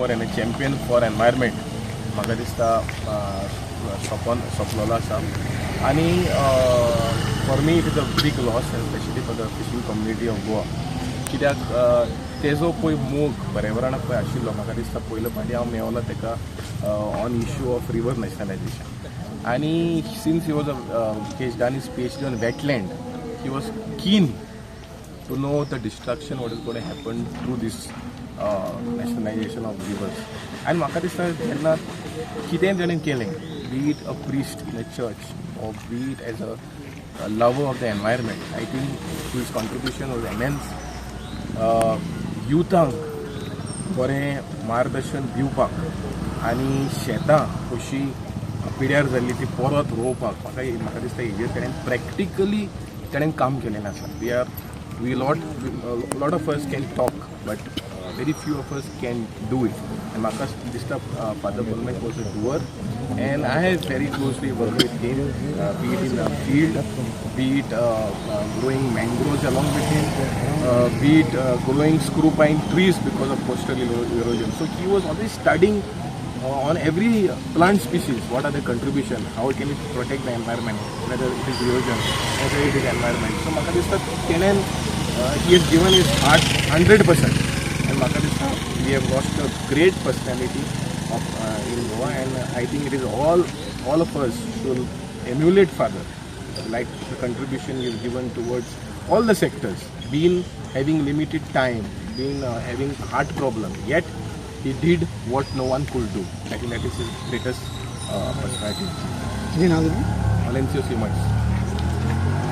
For an champion for environment म्हाका दिसता सोंपलेलो आसा आनी for me it is a big loss specially for the fishing community of Goa कित्याक तेजो पळय मोग बरेवराणाक पळय आशिल्लो म्हाका दिसता पयले फावटी हांव मेवलो तेका on issue of river nationalisation आनी since he was he's done his PhD on wetland, he was keen to know the destruction what is going to happen through this nationalization of rivers. And म्हाका दिसता जेन्ना कितेंय ताणें केलें, be it a priest in a church or be it as a lover of the environment, I think his contribution was immense. युथांक बरें मार्गदर्शन दिवपाक आनी शेतां कशीं पिड्यार जाल्ली ती परत रोवपाक म्हाका दिसता हेजेर ताणें प्रॅक्टिकली ताणें काम केलेलें आसा. We lot of us can talk but very few of us can do it, and म्हाका दिसता Father Bolmek was a doer, and I have very closely worked with him, be it in the field, be it growing mangroves along with him, be it growing screw pine trees because of coastal erosion. So he was always studying on every plant species what are the contribution, how can it protect the environment, whether it is erosion, whether it is environment. So म्हाका दिसता तेणेन he has given his heart 100%. And म्हाका दिसता we have lost a great personality of in Goa, and I think it is all of us should emulate Father, like the contribution he has given towards all the sectors, being having limited time, being having heart problem, yet he did what no one could do. I think that is his greatest personality. जी नाम Valencio Simmons.